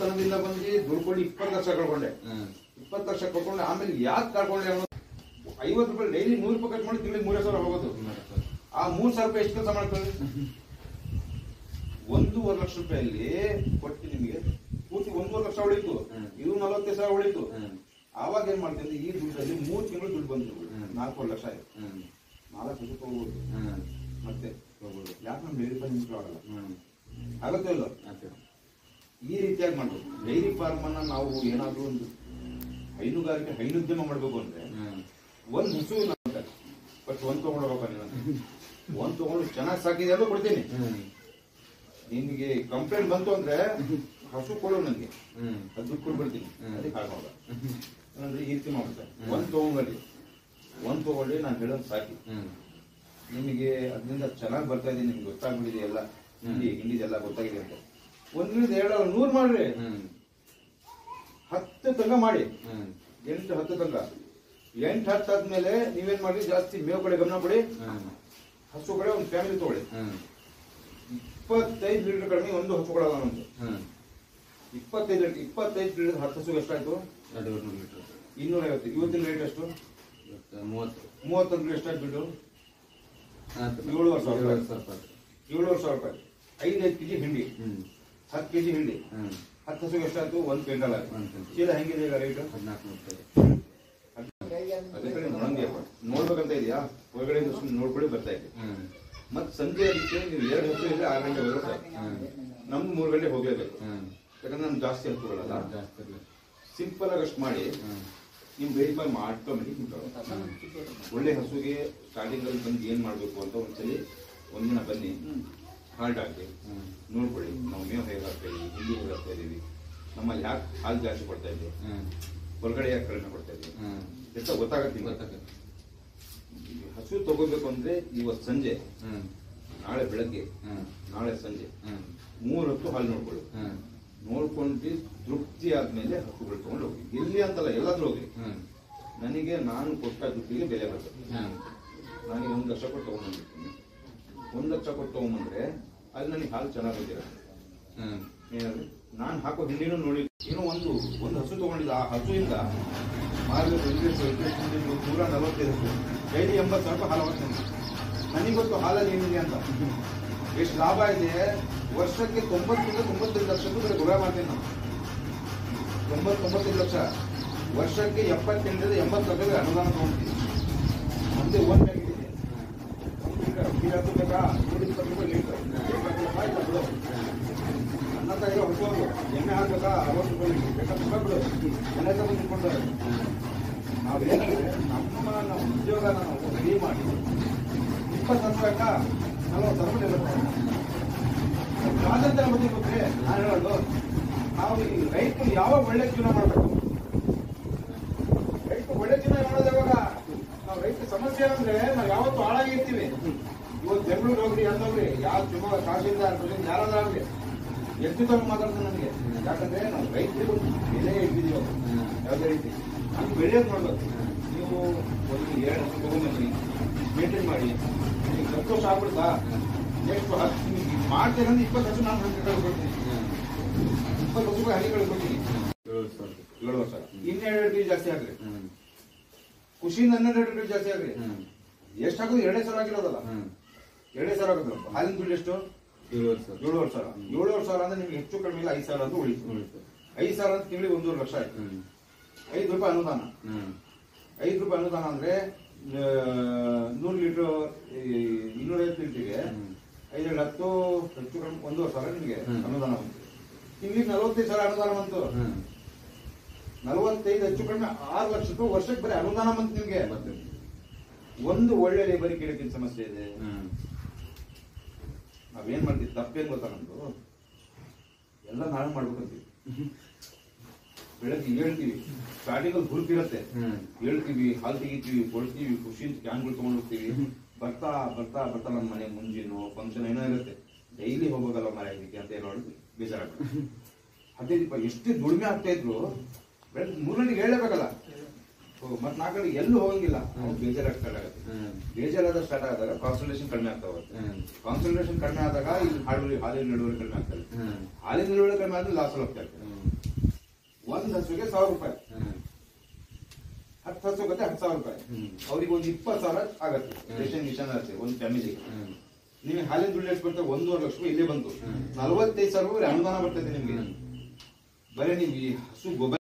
ಬಡತನದಿಂದ ಬಂದು ದುಡ್ಕೊಂಡು 20 ಲಕ್ಷ ಕಳ್ಕೊಂಡೆ. 20 ಲಕ್ಷ ಕಳ್ಕೊಂಡೆ. ಆಮೇಲೆ ಯಾಕೆ ಕಳ್ಕೊಂಡೆ ಅನ್ನೋದು 50 ರೂಪಾಯಿ ಡೈಲಿ 100 ರೂಪಾಯಿ ಕಟ್ ಮಾಡಿ ತಿಂಗಳಿಗೆ 3,000 ಹೋಗೋದು. ಆ 3,000 ರೂಪಾಯಿ ಎಷ್ಟು ಕೆಲಸ ಮಾಡ್ತಾರೆ? 1.5 ಲಕ್ಷ ರೂಪಾಯಲ್ಲಿ ಕೊಟ್ಟು ನಿಮಗೆ ಪೂರ್ತಿ 1.5 ಲಕ್ಷ ಉಳಿತು. ಇದು 45,000 ಉಳಿತು. ಆವಾಗ ಏನ್ ಮಾಡ್ತೀನಿ, ಈ ದುಡ್ಡಲ್ಲಿ 3 ತಿಂಗಳು ದುಡ್ಡು ಬಂತು, 4 ಲಕ್ಷ ಆಯ್ತು. 4 ಲಕ್ಷ ಹೋಗ್ಬೋದು. ಮತ್ತೆ ಯಾಕೆ ನಮ್ಮ ಡೈರಿ ಫಾರ್ಮ್ ಇಂಪ್ರೂವ್ ಆಗಲ್ಲ? ಆಗುತ್ತೆ ಇಲ್ಲ? ಈ ರೀತಿಯಾಗಿ ಮಾಡ್ಬೋದು. ಡೈರಿ ಫಾರ್ಮ್ ಅನ್ನ ನಾವು ಏನಾದ್ರೂ ಒಂದು ಹೈನುಗಾರಿಕೆ ಹೈನುದ್ಯಮ ಮಾಡ್ಬೇಕು ಅಂದ್ರೆ ಒಂದ್ ಹಸು ಬಟ್ ಒಂದ್ ತಗೊಂಡೋಗಪ್ಪ ನೀನು, ಒಂದ್ ತಗೊಂಡು ಚೆನ್ನಾಗಿ ಸಾಕಿದೆ ಅಂತ ಕೊಡ್ತೀನಿ. ನಿಮ್ಗೆ ಕಂಪ್ಲೇಂಟ್ ಬಂತು ಅಂದ್ರೆ ಹಸು ಕೊಡು ನನಗೆ, ಅದು ದುಡ್ಡು ಕೊಡ್ಬಿಡ್ತೀನಿ. ಅದಕ್ಕೆ ಹಾಕೋಲ್ಲ ಅಂದ್ರೆ ಈ ರೀತಿ ಮಾಡ್ತಾರೆ. ಒಂದ್ ತಗೊಂಡ್ರಿ ನಾನು ಹೇಳೋದು ಸಾಕಿ. ನಿಮಗೆ ಅದರಿಂದ ಚೆನ್ನಾಗಿ ಬರ್ತಾ ಇದೆ, ನಿಮ್ಗೆ ಗೊತ್ತಾಗ್ಬಿಟ್ಟಿದೆ ಎಲ್ಲ, ಹಿಂಡಿದೆಲ್ಲ ಗೊತ್ತಾಗಿದೆ ಅಂತ. 1 2 100 ಮಾಡ್ರಿ, 10 ತನಕ ಮಾಡಿ, 8 10 ತನಕ. 8 10 ಆದ್ಮೇಲೆ ನೀವೇನ್ ಮಾಡಿ, ಜಾಸ್ತಿ ಮೇವು ಕಡೆ ಗಮನ ಕೊಡಿ. ಹಸು ಕಡೆ ಒಂದು ಫ್ಯಾಮಿಲಿ ತಗೊಳ್ಳಿ. 25 ಲೀಟರ್ ಕಡಿಮೆ ಒಂದು ಹಸು ಕೊಡಲ್ಲ ನಮ್ದು. 25 ಲೀಟರ್ 10 ಹಸು ಎಷ್ಟಾಯ್ತು? 250. ಇವತ್ತಿನ ರೇಟ್ ಎಷ್ಟು? 30 ಎಷ್ಟಾಯ್ತು ದುಡ್ಡು? 7,500 ರೂಪಾಯಿ. 5 ಕೆಜಿ ಹಿಂಡಿ, 10 ಕೆಜಿ ಹಿಂಡಿ, 10 ಹಸುಗೆ ಎಷ್ಟಾಯ್ತು? 1 ಕ್ವಿಂಟಲ್ ಆಯ್ತು. ಚೀಲ ಹೆಂಗಿದೆ ಈಗ ರೇಟ್? 14 ಅದೇ ಕಡೆ ನೋಡ್ಬೇಕಂತ ಇದೆಯಾ? ಹೊರಗಡೆ ನೋಡ್ಕೊಳ್ಳಿ ಬರ್ತಾ ಇದೆ. ಮತ್ ಸಂಜೆ ಅದಕ್ಕೆ ನೀವು 2 ಹಸು ಇದ್ರೆ 6 ಗಂಟೆ ಬರುತ್ತೆ. ನಮ್ಗೆ 3 ಗಂಟೆ ಹೋಗ್ಲೇಬೇಕು, ಯಾಕಂದ್ರೆ ನಮ್ಗೆ ಜಾಸ್ತಿ ಹಸುಗಳಲ್ಲ. ಸಿಂಪಲ್ ಆಗಿ ಅಷ್ಟು ಮಾಡಿ ನಿಮ್ ಡೈರಿ ಫಾರ್ಮ್ ಆಟೋಮೆಟಿಕ್ ಒಳ್ಳೆ ಹಸುಗೆ ಸ್ಟಾರ್ಟಿಂಗ್ ಅಲ್ಲಿ ಬಂದು ಏನ್ ಮಾಡ್ಬೇಕು ಅಂತ ಒಂದ್ಸಲಿ ಒಂದಿನ ಬನ್ನಿ, ಹಾಲ್ಟ್ ಹಾಕಿ ನೋಡ್ಕೊಳ್ಳಿ. ನಾವು ಮೇವು ಹೇಗೆ ಹಾಕ್ತಾ ಇದೀವಿ, ಹಿಂಡಿ ಹೇಗೆ ಹಾಕ್ತಾ ಇದೀವಿ, ನಮ್ಮಲ್ಲಿ ಯಾಕೆ ಹಾಲು ಜಾಸ್ತಿ ಕೊಡ್ತಾ ಇದ್ದೀವಿ, ಹೊರಗಡೆ ಯಾಕೆ ಕಡಿಮೆ ಕೊಡ್ತಾ ಇದೀವಿ ಅಂತ ಗೊತ್ತಾಗತ್ತೆ. ಹಸು ತಗೋಬೇಕು ಅಂದ್ರೆ ಇವತ್ತು ಸಂಜೆ, ನಾಳೆ ಬೆಳಗ್ಗೆ, ನಾಳೆ ಸಂಜೆ 3 ಹೊತ್ತು ಹಾಲು ನೋಡ್ಕೊಳ್ಳಿ. ನೋಡ್ಕೊಂಡು ತೃಪ್ತಿ ಆದ್ಮೇಲೆ ಹಸುಗಳು ತಗೊಂಡು ಹೋಗಿ. ಎಲ್ಲಿ ಅಂತಲ್ಲ, ಎಲ್ಲಾದ್ರೂ ಹೋಗಿ. ನನಗೆ ನಾನು ಕೊಟ್ಟ ದುಡ್ಡಿಗೆ ಬೆಲೆ ಬರ್ತದೆ. ನನಗೆ 1 ಲಕ್ಷ ಕೊಟ್ಟು ತಗೊಂಡ್ಬಂದಿರ್ತೀನಿ. 1 ಲಕ್ಷ ಕೊಟ್ಟು ತಗೊಂಡ್ಬಂದ್ರೆ ಅಲ್ಲಿ ನನಗೆ ಹಾಲು ಚೆನ್ನಾಗಿ ಬಂದಿರುತ್ತೆ. ಏನಾದ್ರು ನಾನು ಹಾಕೋ ಹಿಂಡಿನೂ ನೋಡಿ, ಏನೋ ಒಂದು ಹಸು ತಗೊಂಡಿದ್ದ, ಆ ಹಸುವಿಂದ ಮಾರ್ಗ 145 ಡೈಲಿ 80,000 ರೂಪಾಯಿ ಹಾಲು ಹೋಗ್ತೇನೆ. ನನಗೆ ಗೊತ್ತು ಹಾಲಲ್ಲಿ ಏನಿದೆ ಅಂತ, ಎಷ್ಟು ಲಾಭ ಇದೆ. ವರ್ಷಕ್ಕೆ 90-95 ಲಕ್ಷ ರೂಪಾಯಿ ಗುಣ ಮಾಡ್ತೇನೆ ನಾವು. 90-95 ಲಕ್ಷ ವರ್ಷಕ್ಕೆ 78-80 ಲಕ್ಷ ಅನುದಾನ ತಗೊಂಡ್ತೀವಿ. ನಮ್ದೇ ಓನ್ ಬ್ಯಾಂಕ್ ಇದೆ. ಬೇಕಾ 120 ರೂಪಾಯಿ ಲೀಟರ್, 20 ರೂಪಾಯಿ ಬಿಡು. ಅನ್ನ ಇರೋ ಹೊಸವರು ಎಣ್ಣೆ ಹಾಕ್ಬೇಕಾ 60 ರೂಪಾಯಿ ಲೀಟರ್, ಬೇಕಾ ಬಿಡು. ಮನೆ ತಗೊಂಡು ನಿಂತ್ಕೊಂಡ್ರೆ ನಾವೇನಂದ್ರೆ ನಮ್ಮ ಉದ್ಯೋಗನ ನಾವು ರೆಡಿ ಮಾಡಿ 20 ವರ್ಷ 40 ರೂಪಾಯಿ ಸ್ವಾತಂತ್ರ್ಯ ಬಗ್ಗೆ ಗೊತ್ತೇ ನಾನು ಹೇಳೋದು. ನಾವು ಈ ರೈತರು ಯಾವಾಗ ಒಳ್ಳೆ ಜೀವನ ಮಾಡಬೇಕು, ರೈತರು ಒಳ್ಳೆ ಜೀವನ ಮಾಡೋದು ಯಾವಾಗ? ನಾವು ರೈತ ಸಮಸ್ಯೆ ಅಂದ್ರೆ ನಾವು ಯಾವತ್ತು ಹಾಳಾಗಿರ್ತೀವಿ. ಇವತ್ತು ಬೆಂಗಳೂರು ಹೋಗ್ರಿ, ಎಲ್ಲೋಗ್ರಿ, ಯಾವ ಶಿವಮೊಗ್ಗ ತಹಶೀಲ್ದಾರ್ ಯಾರಾದ್ರೂ ಆಗ್ಲಿ, ಎಷ್ಟು ತಗೊಂಡು ಮಾತಾಡ್ತಾರೆ ನನಗೆ. ಯಾಕಂದ್ರೆ ನಾವು ರೈತರಿಗೂ ಬೆಲೆ ಇಟ್ಟಿದೀವಿ. ಯಾವುದೇ ರೀತಿ ನಮ್ಗೆ ಬೆಳೆಯೋದು ನೋಡ್ಬೇಕು. ನೀವು ಒಂದು 2 ಹಸು ತಗೊಂಡ್ಬನ್ನಿ, ಮೇಂಟೈನ್ ಮಾಡಿ. ನಿಮ್ಗೆ ಸಂತೋಷ ಆಗ್ಬಿಡ್ತಾ? ಎಷ್ಟು ಮಾಡ್ತೇನೆ ಅಂದ್ರೆ 20 ಹಸು ನಾನು ಕೊಡ್ತೀನಿ, 20 ಹಸು ಹಳ್ಳಿಗಳು ಕೊಡ್ತೀನಿ. 7 ವರ್ಷ 2 ಕೆಜಿ ಜಾಸ್ತಿ ಆಗ್ರಿ, ಖುಷಿಯಿಂದ 12 ಕೆಜಿ ಜಾಸ್ತಿ ಆಗ್ರಿ. ಎಷ್ಟು ಹಾಕೋದು? 2,000 ಆಗಿರೋದಲ್ಲ, 2,000 ಆಗೋದು. ಹಾಲಿನ ದುಡ್ಡು ಎಷ್ಟು? 7,500 ಅಂದ್ರೆ ನಿಮ್ಗೆ ಹೆಚ್ಚು ಕಡಿಮೆ 5,000 ಅಂತ ಉಳಿತು. 5,000 ಅಂತ ತಿಂಗಳಿಗೆ 1.5 ಲಕ್ಷ ಆಯ್ತು. 5 ರೂಪಾಯಿ ಅನುದಾನ. 5 ರೂಪಾಯಿ ಅನುದಾನ ಅಂದ್ರೆ 100 ಲೀಟರ್ 250 ಲೀಟರ್ಗೆ 5 10 ಹೆಚ್ಚು ಕಡಿಮೆ 1,500 ನಿಮಗೆ ಅನುದಾನ ಬಂತು. ತಿಂಗಳಿಗೆ 45,000 ಅನುದಾನ ಬಂತು. 45 ಹೆಚ್ಚು ಕಡಿಮೆ 6 ಲಕ್ಷ ರೂಪಾಯಿ ವರ್ಷಕ್ಕೆ ಬರೀ ಅನುದಾನ ಬಂತು ನಿಮ್ಗೆ. ಒಂದು ಒಳ್ಳೆ ಲೇಬರ್ ಕೇಳಕ್ಕಿನ ಸಮಸ್ಯೆ ಇದೆ. ನಾವೇನ್ ಮಾಡ್ತೀವಿ, ತಪ್ಪೇನ್ ಗೊತ್ತಾ ನಮ್ದು? ಎಲ್ಲ ನಾಳೆ ಮಾಡ್ಬೇಕಂತೀವಿ. ಬೆಳಗ್ಗೆ ಹೇಳ್ತೀವಿ, ಸ್ಟಾರ್ಟಿಂಗ್ ಅಲ್ಲಿ ಹುರುಪಿರತ್ತೆ, ಹೇಳ್ತೀವಿ, ಹಾಲು ತೆಗಿತೀವಿ, ಕೊಡ್ತೀವಿ, ಖುಷಿಯಿಂದ ಕ್ಯಾನ್ಗಳು ತಗೊಂಡು ಹೋಗ್ತೀವಿ. ಬರ್ತಾ ಬರ್ತಾ ಬರ್ತಾ ನಮ್ಮ ಮನೆ ಮುಂಜಿನೋ ಫಂಕ್ಷನ್ ಏನೋ ಇರುತ್ತೆ, ಡೈಲಿ ಹೋಗೋದಲ್ಲ ಮರ ಇದಕ್ಕೆ ಅಂತ ಹೇಳೋದು ಬೇಜಾರಾಗ್ತದೆ. 15 ರೂಪಾಯಿ ಎಷ್ಟೇ ದುಡಿಮೆ ಆಗ್ತಾ ಇದ್ರು ಬೆಳಗ್ಗೆ 3 ಗಂಟೆಗೆ ಹೇಳಬೇಕಲ್ಲ, ಮತ್ 4 ಗಂಟೆಗೆ ಎಲ್ಲೂ ಹೋಗಂಗಿಲ್ಲ. ಬೇಜಾರಾಗಿ ಸ್ಟಾರ್ಟ್ ಆಗುತ್ತೆ. ಬೇಜಾರಾದ ಸ್ಟಾರ್ಟ್ ಆದಾಗ ಕಾನ್ಸಂಟ್ರೇಷನ್ ಕಡಿಮೆ ಆಗ್ತಾ ಹೋಗುತ್ತೆ. ಕಾನ್ಸಂಟ್ರೇಷನ್ ಕಡಿಮೆ ಆದಾಗ ಇಲ್ಲಿ ಹಾಲಿನ ಇಳುವರಿ ಕಡಿಮೆ ಆಗ್ತದೆ. ಹಾಲಿನ ಇಳುವರಿ ಕಡಿಮೆ ಆದ್ರೆ ಲಾಸ್ ಹೋಗ್ತಾ ಇರ್ತದೆ. ಒಂದು ಹಸುಗೆ 1000 ರೂಪಾಯಿ, 10 ಹಸು ಗತ್ತೆ 10,000 ರೂಪಾಯಿ. ಅವ್ರಿಗೆ ಒಂದು 20,000 ಆಗತ್ತೆ ರೇಷನ್ ಮಿಷನ್ ಆಗುತ್ತೆ ಒಂದು ಫ್ಯಾಮಿಲಿ. ನಿಮಗೆ ಹಾಲಿನ ದುಡ್ಡು ಎಷ್ಟು ಬರ್ತದೆ? 1.5 ಲಕ್ಷ ರೂಪಾಯಿ ಇಲ್ಲೇ ಬಂತು. 45,000 ರೂಪಾಯಿ ಅನುದಾನ ಬರ್ತದೆ ನಿಮ್ಗೆ. ಬರೀ ನೀವು ಈ ಹಸು ಗೊಬ್ಬರ